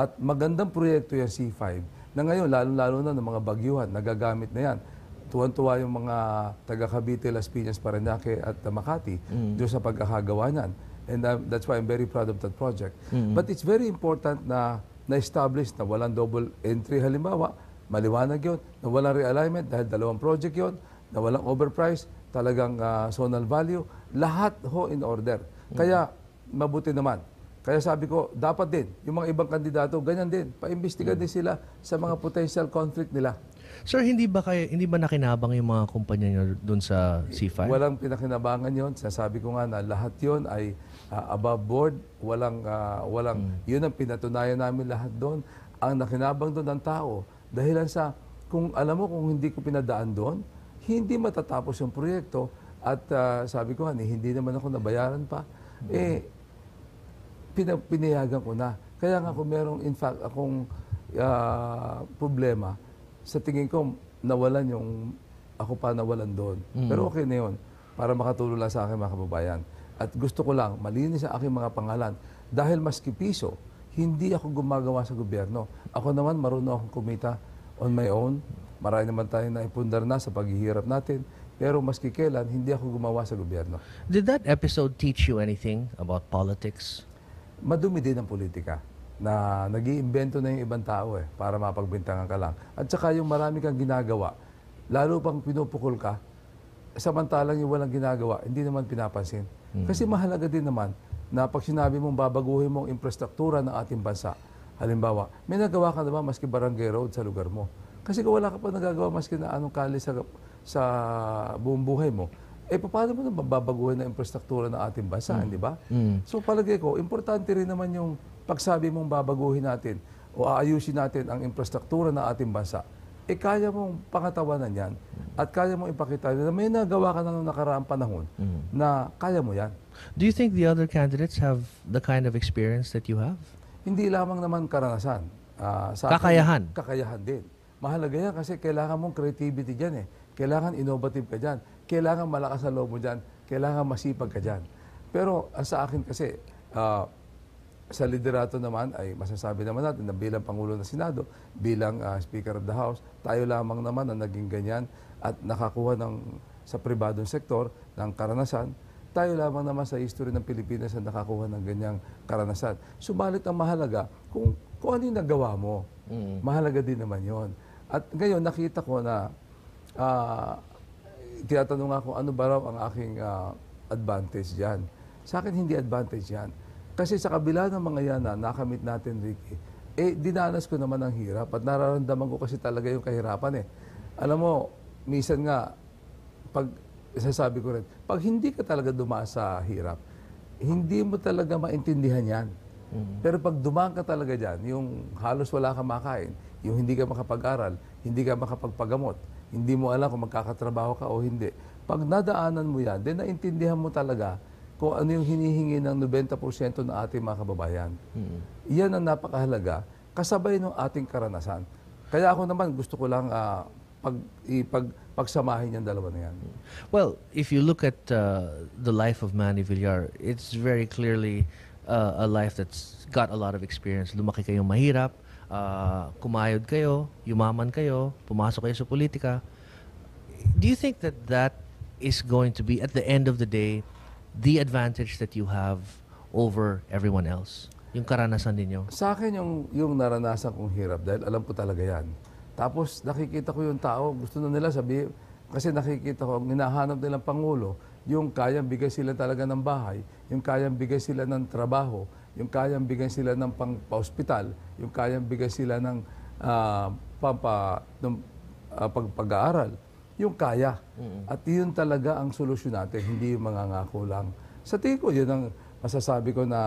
At magandang proyekto yung C5 na ngayon, lalo-lalo na ng mga bagyuhan, nagagamit na yan. Tuwan-tuwa yung mga taga Cavite, Las Piñas, Parañaque at Makati doon sa pagkakagawa niyan. And that's why I'm very proud of that project. But it's very important na na-establish na walang double entry halimbawa, maliwanag yun, na walang realignment dahil dalawang project yun, na walang overprice, talagang zonal value, lahat ho in order. Kaya mabuti naman. Kaya sabi ko, dapat din, yung mga ibang kandidato, ganyan din. Paimbestiga din sila sa mga potential conflict nila. Sir, hindi ba nakinabang yung mga kumpanya nyo dun sa C5? Walang pinakinabangan yon. Sasabi ko nga na lahat yon ay above board. Walang, yun ang pinatunayan namin lahat doon. Ang nakinabang doon ng tao. Dahilan sa, kung alam mo, kung hindi ko pinadaan doon, hindi matatapos yung proyekto. At sabi ko nga, hindi naman ako nabayaran pa. Pinayagan ko na. Kaya nga kung merong in fact akong problema, sa tingin ko nawalan ako pa nawalan doon. Pero okay na yun para makatulong lang sa akin mga kababayan. At gusto ko lang malinis sa aking mga pangalan. Dahil maski piso, hindi ako gumagawa sa gobyerno. Ako naman marunong akong kumita on my own. Marami naman tayong naipundar na sa paghihirap natin. Pero maski kailan, hindi ako gumawa sa gobyerno. Did that episode teach you anything about politics? Madumi din ang politika na nag-iimbento na yung ibang tao para mapagbintangan ka lang. At saka yung marami kang ginagawa, lalo pang pinupukol ka, samantalang yung walang ginagawa, hindi naman pinapansin. Kasi mahalaga din naman na pag sinabi mong babaguhin mong infrastruktura ng ating bansa, halimbawa, may nagawa ka na ba maski barangay road sa lugar mo? Kasi kung wala ka pa nagagawa maski na anong kali sa buong buhay mo, paano mo na babaguhin na infrastruktura ng ating bansa, di ba? So palagay ko, importante rin naman yung pagsabi mong babaguhin natin o aayusin natin ang infrastruktura ng ating bansa. Kaya mong pangatawanan yan at kaya mong ipakita na may nagawa ka na noong nakaraang panahon na kaya mo yan. Do you think the other candidates have the kind of experience that you have? Hindi lamang naman karanasan. Kakayahan? Kakayahan din. Mahalaga yan kasi kailangan mong creativity dyan Kailangan innovative ka dyan. Kailangan malakas ang loob mo dyan. Kailangan masipag ka dyan. Pero sa akin kasi, sa liderato naman ay masasabi naman natin na bilang Pangulo ng Senado, bilang Speaker of the House, tayo lamang naman na naging ganyan at nakakuha sa pribadong sektor ng karanasan. Tayo lamang naman sa history ng Pilipinas na nakakuha ng ganyang karanasan. Subalit ang mahalaga, kung ano yung nagawa mo, mahalaga din naman yon. At ngayon nakita ko na tinatanong ako ano ba raw ang aking advantage dyan. Sa akin hindi advantage yan. Kasi sa kabila ng mga yan na nakamit natin, Ricky, dinanas ko naman ang hirap at nararamdaman ko kasi talaga yung kahirapan Alam mo, minsan nga, sasabi ko rin, pag hindi ka talaga dumaan sa hirap, hindi mo talaga maintindihan yan. Pero pag dumaan ka talaga dyan, yung halos wala ka makain, yung hindi ka makapag-aral, hindi ka makapagpagamot, hindi mo alam kung magkakatrabaho ka o hindi. Pag nadaanan mo yan, then naintindihan mo talaga kung ano yung hinihingi ng 90% ng ating mga kababayan. Iyan ang napakahalaga, kasabay ng ating karanasan. Kaya ako naman gusto ko lang pagsamahin yung dalawa na yan. Well, if you look at the life of Manny Villar, it's very clearly a life that's got a lot of experience. Lumaki kayong mahirap, kumayod kayo, yumaman kayo, pumasok kayo sa politika. Do you think that that is going to be, at the end of the day, the advantage that you have over everyone else? Yung karanasan ninyo? Sa akin yung naranasan kong hirap dahil alam ko talaga yan. Tapos nakikita ko yung tao, gusto na nila sabihin, kasi nakikita ko, ang hinahanap nilang Pangulo, yung kayang bigay sila talaga ng bahay, yung kayang bigay sila ng trabaho, yung kayang bigay sila ng pang-hospital, yung kayang bigay sila ng pag-aaral, yung kaya. At yun talaga ang solusyon natin, hindi yung mga ngako lang. Sa tingin ko, yun ang masasabi ko na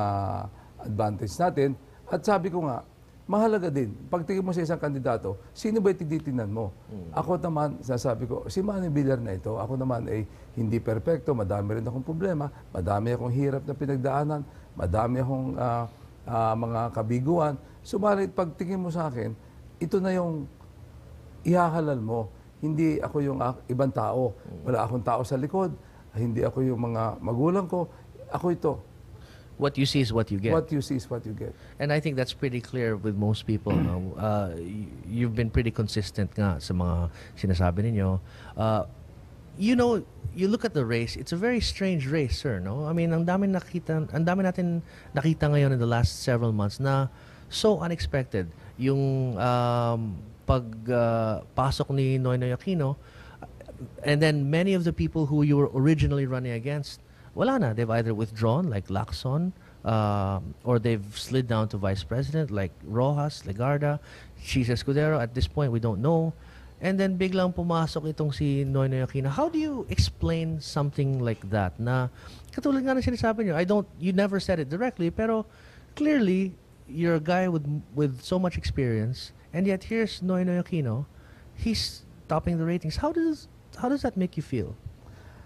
advantage natin. At sabi ko nga, mahalaga din, pagtingin mo sa isang kandidato, sino ba tititingnan mo? Ako naman, sasabi ko, si Manny Villar na ito, ako naman ay hindi perpekto, madami rin akong problema, madami akong hirap na pinagdaanan, madami akong mga kabiguan. Subalit, pagtingin mo sa akin, ito na yung ihahalal mo. Hindi ako yung ibang tao. Wala akong tao sa likod. Hindi ako yung mga magulang ko. Ako ito. What you see is what you get. What you see is what you get. And I think that's pretty clear with most people. No? You've been pretty consistent nga sa mga sinasabi ninyo. You know, you look at the race, it's a very strange race, sir, no? I mean, ang dami natin nakita ngayon in the last several months na so unexpected. Yung pasok ni Noynoy Aquino, and then many of the people who you were originally running against, wala na. They've either withdrawn, like Lacson, or they've slid down to vice president, like Rojas, Legarda, Chis Escudero. At this point, we don't know. And then biglang pumasok itong si Noynoy Aquino. How do you explain something like that? Na katulad nga ng sinasabi niyo, you never said it directly, pero clearly you're a guy with so much experience, and yet here's Noynoy Aquino. He's topping the ratings. How does that make you feel?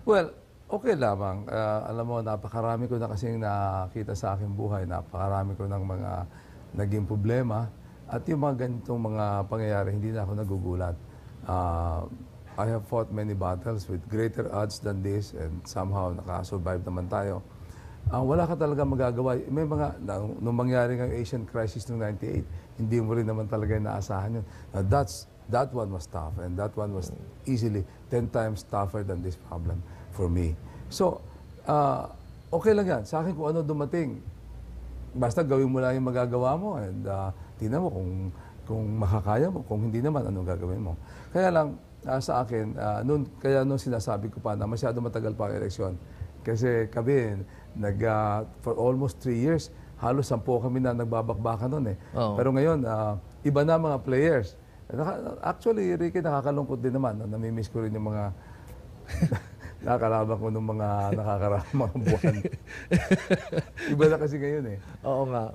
Well, okay lamang. Alam mo, napakarami ko na kasing nakita sa aking buhay. Napakarami ko ng mga naging problema. At yung mga ganitong mga pangyayari, hindi na ako nagugulat. I have fought many battles with greater odds than this, and somehow nakasurvive naman tayo. Wala ka talaga magagawa. May mga, nung mangyari ng Asian crisis noong 98, hindi mo rin naman talaga inaasahan yun. That one was tough, and that one was easily 10 times tougher than this problem for me. So, okay lang yan. Sa akin kung ano dumating, basta gawin mo lang yung magagawa mo, and tingnan mo kung makakaya mo, kung hindi naman, anong gagawin mo. Kaya lang, sa akin, kaya nung sinasabi ko pa na masyado matagal pa ang eleksyon, kasi kami, for almost 3 years, halos 10 kami na nagbabakbakan nun eh. Oh. Pero ngayon, iba na mga players. Actually, Ricky, nakakalungkot din naman. Namimiss ko rin yung mga nakakalaban ko ng mga nakakaraang mga buwan. Iba na kasi ngayon eh. Oo nga.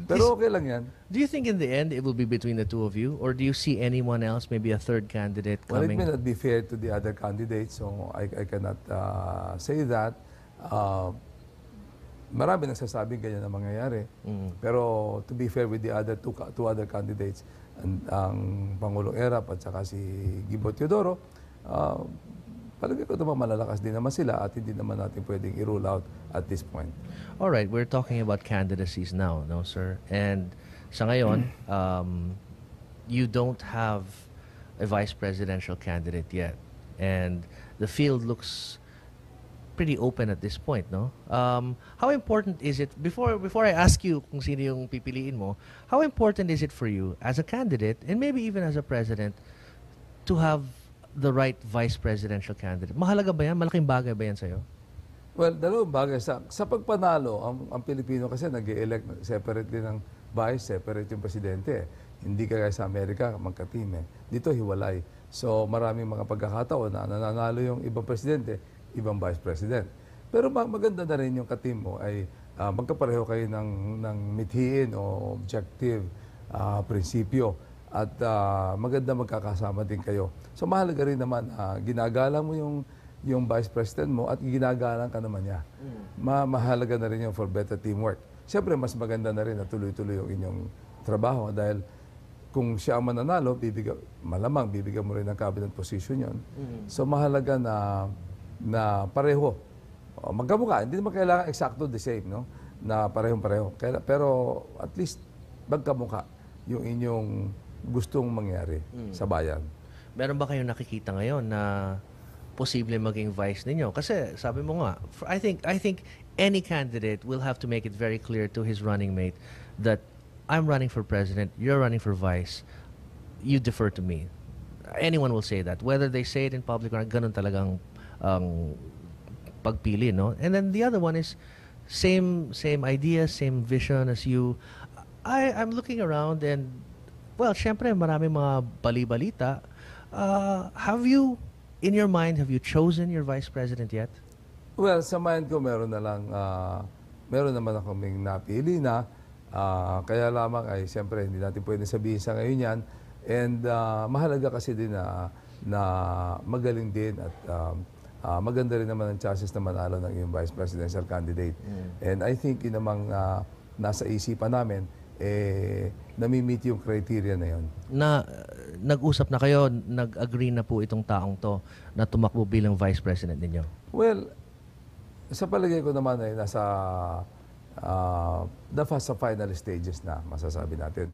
Pero okay lang yan. Do you think in the end it will be between the two of you? Or do you see anyone else, maybe a third candidate Well, it coming? may not be fair to the other candidates, so I cannot say that. Marami nagsasabing ganyan ang mangyayari. Pero to be fair with the other two other candidates, ang Pangulong Erap at saka si Gibo Teodoro, palagi ko naman malalakas din naman sila at hindi naman natin pwedeng i-rule out at this point. All right, we're talking about candidacies now, no, sir? And sa ngayon, you don't have a vice presidential candidate yet. And the field looks pretty open at this point, no? How important is it, before I ask you kung sino yung pipiliin mo, how important is it for you as a candidate and maybe even as a president to have the right vice presidential candidate? Mahalaga ba yan? Malaking bagay ba yan sa'yo? Well, dalawang bagay. Sa pagpanalo, ang Pilipino kasi nag-elect separately ng vice, separate yung presidente. Hindi kagaya sa Amerika, magka-team eh. Dito, hiwalay. So, maraming mga pagkakataon na nananalo yung ibang presidente, ibang vice president. Pero maganda na rin yung ka-team mo ay magkapareho kayo ng mithiin o objective, prinsipyo. At maganda magkakasama din kayo. So mahalaga rin naman, ginagalang mo yung vice president mo at ginagalang ka naman niya. Mahalaga na rin yung for better teamwork. Siyempre, mas maganda na rin na tuloy-tuloy yung inyong trabaho dahil kung siya ang mananalo, malamang bibigyan mo rin ng cabinet position yon. So mahalaga na pareho. Magkamukha, hindi naman kailangan exacto the same, no? Na parehong-pareho. Pero at least magkamukha yung inyong gustong mangyari sa bayan. Meron ba kayong nakikita ngayon na posible maging vice ninyo? Kasi sabi mo nga, I think any candidate will have to make it very clear to his running mate that I'm running for president, you're running for vice, you defer to me. Anyone will say that. Whether they say it in public or not, ganun talagang pagpili, no? And then the other one is same idea, same vision as you. I'm looking around and, well, syempre maraming mga bali-balita. Have you, in your mind, have you chosen your vice president yet? Well, sa mind ko meron naman kaming napili na. Kaya lamang ay siyempre hindi natin pwede sabihin sa ngayon yan. And mahalaga kasi din na magaling din at maganda rin naman ang chances na manalo ng yung vice presidential candidate. And I think yun namang nasa isipan namin, nami-meet yung criteria na yun. Nag-usap na kayo, nag-agree na po itong taong to na tumakbo bilang vice president ninyo? Well, sa palagay ko naman ay sa final stages na masasabi natin.